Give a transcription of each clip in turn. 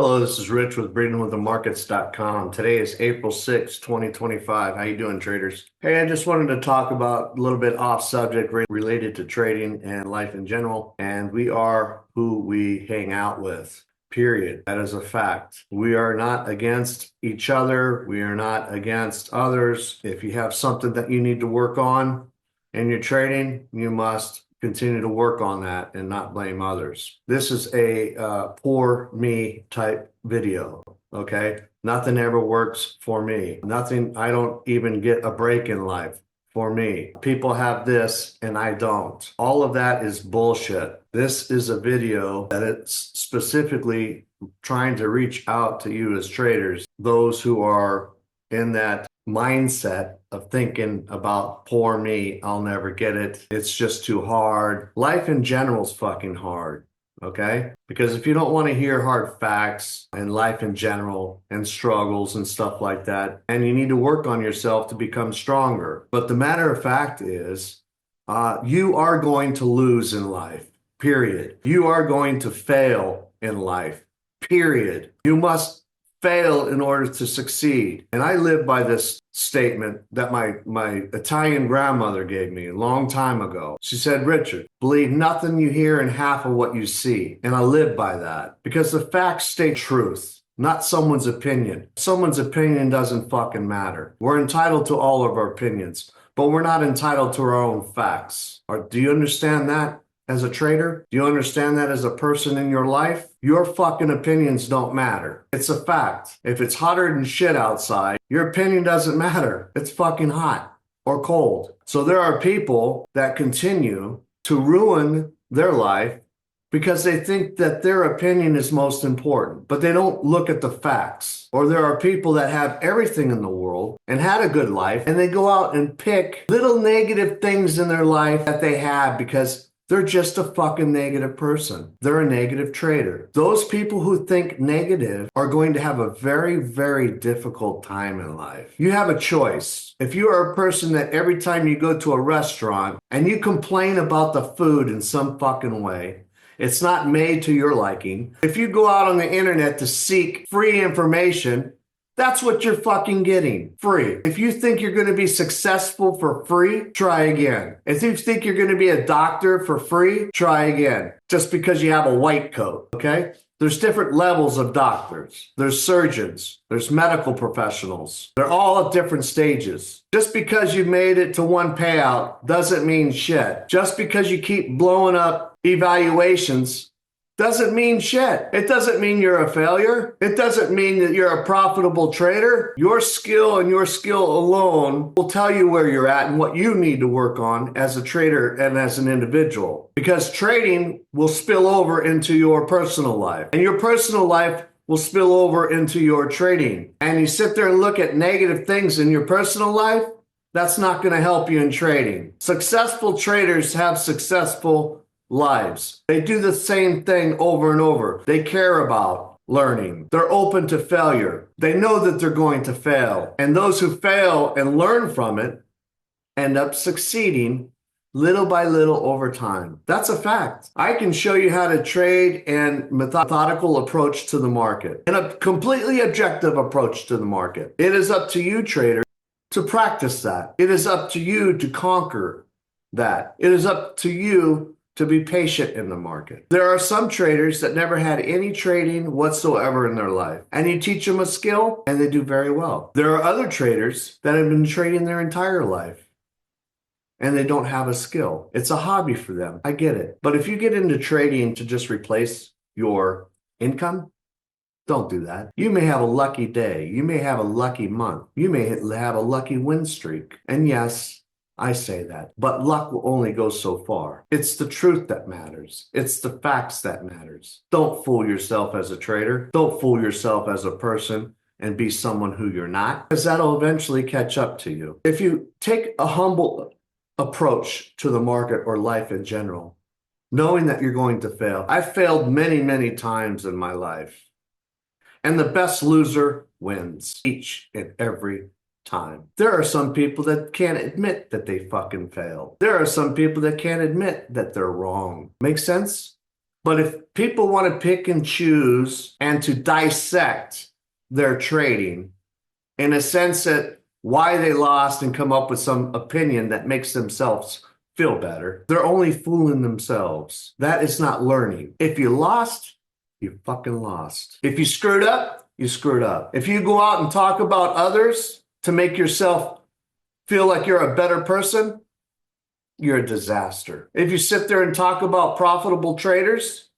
Hello, this is Rich with breedingwiththemarkets.com. Today is April 6, 2025. How you doing, traders? Hey, I just wanted to talk about a little bit off subject related to trading and life in general. And we are who we hang out with. Period. That is a fact. We are not against each other. We are not against others. If you have something that you need to work on in your trading, you must continue to work on that and not blame others. This is a poor me type video, okay? Nothing ever works for me. Nothing, I don't even get a break in life for me. People have this and I don't. All of that is bullshit. This is a video that it's specifically trying to reach out to you as traders, those who are in that mindset of thinking about poor me, I'll never get it. It's just too hard. Life in general is fucking hard, okay? Because if you don't want to hear hard facts and life in general and struggles and stuff like that, and you need to work on yourself to become stronger. But the matter of fact is, you are going to lose in life, period. You are going to fail in life, period. You must fail in order to succeed. And I live by this statement that my Italian grandmother gave me a long time ago. She said, Richard, believe nothing you hear and half of what you see. And I live by that because the facts state truth, not someone's opinion. Someone's opinion doesn't fucking matter. We're entitled to all of our opinions, but we're not entitled to our own facts. Do you understand that? As a trader, do you understand that as a person in your life? Your fucking opinions don't matter. It's a fact. If it's hotter than shit outside, your opinion doesn't matter. It's fucking hot or cold. So there are people that continue to ruin their life because they think that their opinion is most important, but they don't look at the facts. Or there are people that have everything in the world and had a good life, and they go out and pick little negative things in their life that they have because they're just a fucking negative person. They're a negative trader. Those people who think negative are going to have a very, very difficult time in life. You have a choice. If you are a person that every time you go to a restaurant and you complain about the food in some fucking way, it's not made to your liking. If you go out on the internet to seek free information, that's what you're fucking getting, free. If you think you're going to be successful for free, try again. If you think you're going to be a doctor for free, try again. Just because you have a white coat, okay? There's different levels of doctors. There's surgeons. There's medical professionals. They're all at different stages. Just because you made it to one payout doesn't mean shit. Just because you keep blowing up evaluations doesn't mean shit. It doesn't mean you're a failure. It doesn't mean that you're a profitable trader. Your skill and your skill alone will tell you where you're at and what you need to work on as a trader and as an individual. Because trading will spill over into your personal life, and your personal life will spill over into your trading. And you sit there and look at negative things in your personal life, that's not going to help you in trading. Successful traders have successful lives. They do the same thing over and over. They care about learning. They're open to failure. They know that they're going to fail. And those who fail and learn from it end up succeeding little by little over time. That's a fact. I can show you how to trade and methodical approach to the market and a completely objective approach to the market. It is up to you, trader, to practice that. It is up to you to conquer that. It is up to you to be patient in the market. There are some traders that never had any trading whatsoever in their life, and you teach them a skill and they do very well. There are other traders that have been trading their entire life and they don't have a skill. It's a hobby for them. I get it. But if you get into trading to just replace your income, don't do that. You may have a lucky day. You may have a lucky month. You may have a lucky win streak. And yes, I say that, but luck will only go so far. It's the truth that matters. It's the facts that matters. Don't fool yourself as a trader. Don't fool yourself as a person and be someone who you're not, because that'll eventually catch up to you. If you take a humble approach to the market or life in general, knowing that you're going to fail. I've failed many, many times in my life, and the best loser wins each and every time. There are some people that can't admit that they fucking failed. There are some people that can't admit that they're wrong. Make sense? But if people want to pick and choose and to dissect their trading in a sense that why they lost and come up with some opinion that makes themselves feel better, they're only fooling themselves. That is not learning. If you lost, you fucking lost. If you screwed up, you screwed up. If you go out and talk about others to make yourself feel like you're a better person, you're a disaster. If you sit there and talk about profitable traders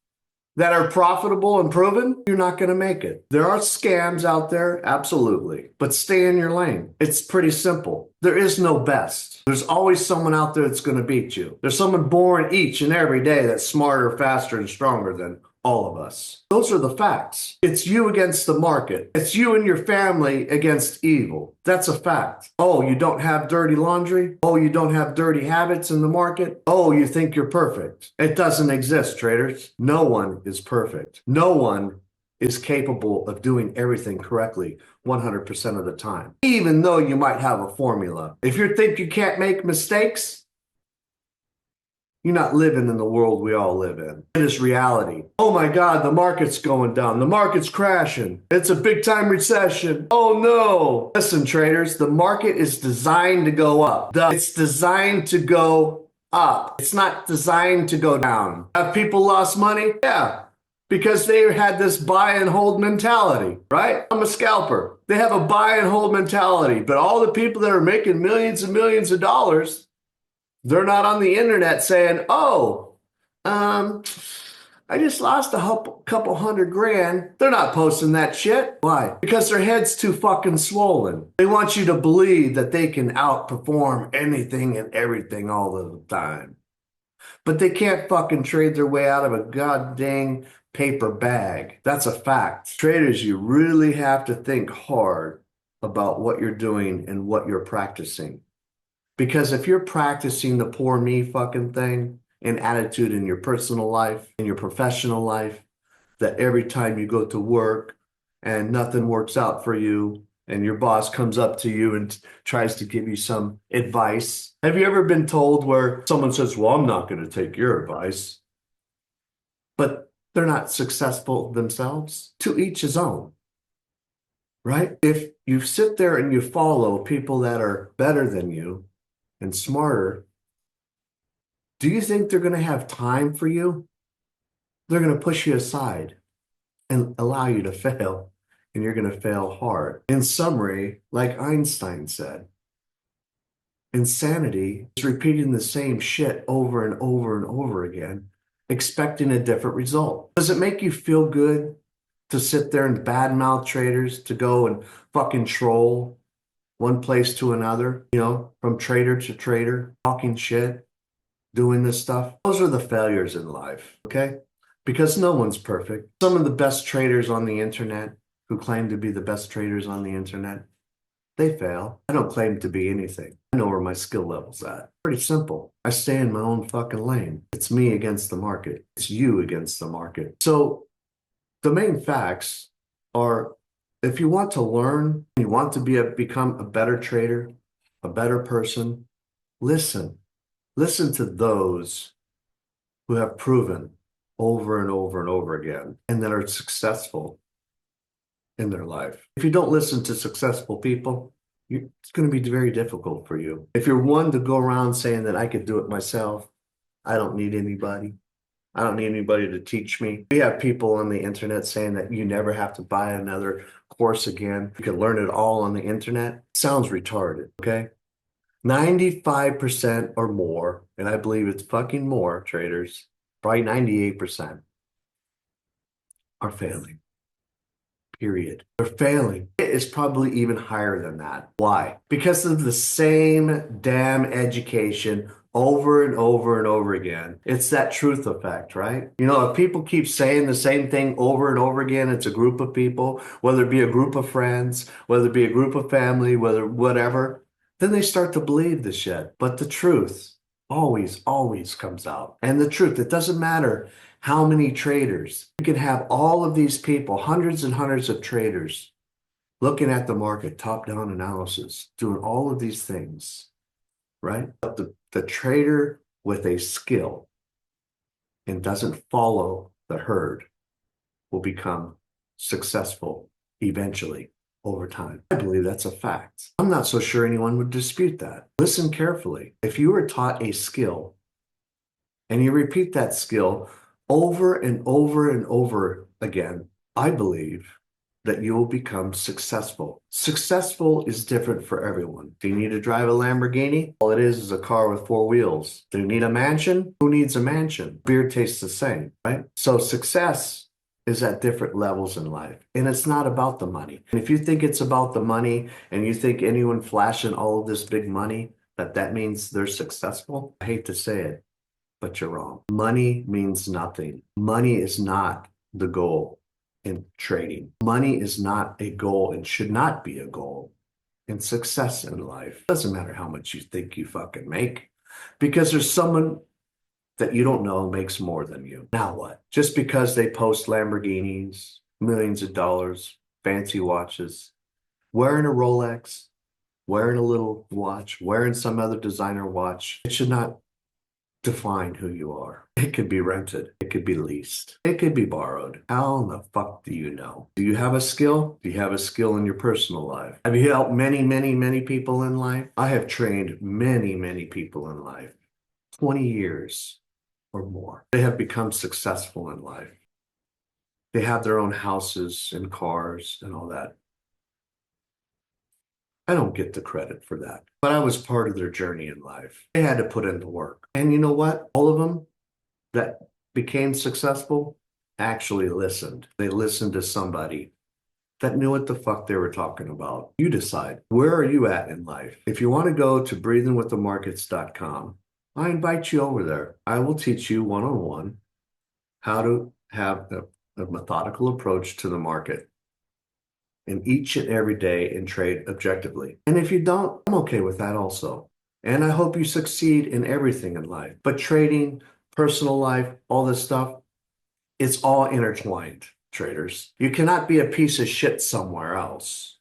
that are profitable and proven, you're not going to make it. There are scams out there, absolutely, but stay in your lane. It's pretty simple. There is no best. There's always someone out there that's going to beat you. There's someone born each and every day that's smarter, faster, and stronger than all of us. Those are the facts. It's you against the market. It's you and your family against evil. That's a fact. Oh, you don't have dirty laundry? Oh, you don't have dirty habits in the market? Oh, you think you're perfect. It doesn't exist, traders. No one is perfect. No one is capable of doing everything correctly 100% of the time, even though you might have a formula. If you think you can't make mistakes, you're not living in the world we all live in. It is reality. Oh my God, the market's going down. The market's crashing. It's a big time recession. Oh no. Listen, traders, the market is designed to go up. It's designed to go up. It's not designed to go down. Have people lost money? Yeah. Because they had this buy and hold mentality, right? I'm a scalper. They have a buy and hold mentality. But all the people that are making millions and millions of dollars, they're not on the internet saying, oh, I just lost a couple $100,000. They're not posting that shit. Why? Because their head's too fucking swollen. They want you to believe that they can outperform anything and everything all the time. But they can't fucking trade their way out of a goddamn paper bag. That's a fact. Traders, you really have to think hard about what you're doing and what you're practicing. Because if you're practicing the poor me fucking thing and attitude in your personal life, in your professional life, that every time you go to work and nothing works out for you and your boss comes up to you and tries to give you some advice. Have you ever been told where someone says, well, I'm not going to take your advice, but they're not successful themselves? To each his own, right? If you sit there and you follow people that are better than you, and smarter, do you think they're going to have time for you? They're going to push you aside and allow you to fail, and you're going to fail hard. In summary, like Einstein said, insanity is repeating the same shit over and over and over again, expecting a different result. Does it make you feel good to sit there and badmouth traders, to go and fucking troll one place to another, from trader to trader, talking shit, doing this stuff? Those are the failures in life, okay? Because no one's perfect. Some of the best traders on the internet who claim to be the best traders on the internet, they fail. I don't claim to be anything. I know where my skill level's at. Pretty simple. I stay in my own fucking lane. It's me against the market. It's you against the market. So the main facts are, if you want to learn, you want to become a better trader, a better person, listen. Listen to those who have proven over and over and over again and that are successful in their life. If you don't listen to successful people, it's going to be very difficult for you. If you're one to go around saying that I could do it myself, I don't need anybody. I don't need anybody to teach me. We have people on the internet saying that you never have to buy another course again. You can learn it all on the internet. Sounds retarded, okay? 95% or more, and I believe it's fucking more, traders, probably 98%, are failing. Period. They're failing. It is probably even higher than that. Why? Because of the same damn education over and over and over again. It's that truth effect, right? If people keep saying the same thing over and over again, it's a group of people, whether it be a group of friends, whether it be a group of family, whatever, then they start to believe the shit. But the truth always, always comes out. And the truth, it doesn't matter how many traders. You can have all of these people, hundreds and hundreds of traders, looking at the market, top-down analysis, doing all of these things, right? But the trader with a skill and doesn't follow the herd will become successful eventually over time. I believe that's a fact. I'm not so sure anyone would dispute that. Listen carefully. If you were taught a skill and you repeat that skill over and over and over again, I believe that you will become successful. Successful is different for everyone. Do you need to drive a Lamborghini? All it is a car with four wheels. Do you need a mansion? Who needs a mansion? Beer tastes the same, right? So success is at different levels in life. And it's not about the money. And if you think it's about the money and you think anyone flashing all of this big money, that means they're successful, I hate to say it, but you're wrong. Money means nothing. Money is not the goal in trading. Money is not a goal and should not be a goal in success in life. Doesn't matter how much you think you fucking make, because there's someone that you don't know makes more than you. Now what? Just because they post Lamborghinis, millions of dollars, fancy watches, wearing a Rolex, wearing a little watch, wearing some other designer watch, it should not define who you are. It could be rented. It could be leased. It could be borrowed. How in the fuck do you know? Do you have a skill? Do you have a skill in your personal life? Have you helped many, many, many people in life? I have trained many, many people in life. 20 years or more. They have become successful in life. They have their own houses and cars and all that. I don't get the credit for that, but I was part of their journey in life. They had to put in the work. And you know what? All of them that became successful actually listened. They listened to somebody that knew what the fuck they were talking about. You decide. Where are you at in life? If you want to go to breathingwiththemarkets.com, I invite you over there. I will teach you one-on-one how to have a methodical approach to the market in each and every day and trade objectively. And if you don't, I'm okay with that also. And I hope you succeed in everything in life. But trading, personal life, all this stuff, it's all intertwined, traders. You cannot be a piece of shit somewhere else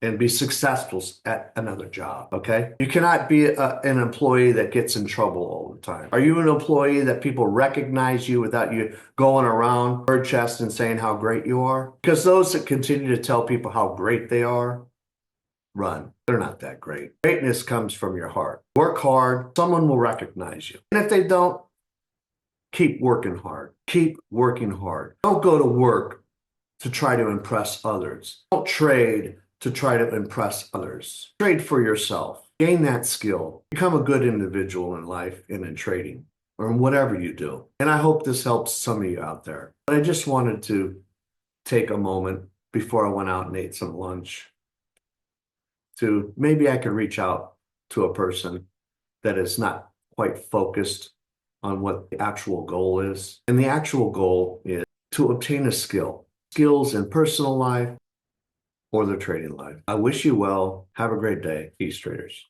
and be successful at another job, okay? You cannot be an employee that gets in trouble all the time. Are you an employee that people recognize you without you going around bird chest and saying how great you are? Because those that continue to tell people how great they are, run. They're not that great. Greatness comes from your heart. Work hard, someone will recognize you. And if they don't, keep working hard. Keep working hard. Don't go to work to try to impress others. Don't trade to try to impress others. Trade for yourself. Gain that skill. Become a good individual in life and in trading or in whatever you do. And I hope this helps some of you out there. But I just wanted to take a moment before I went out and ate some lunch to maybe I could reach out to a person that is not quite focused on what the actual goal is. And the actual goal is to obtain a skill. Skills in personal life or their trading life. I wish you well. Have a great day. Peace, traders.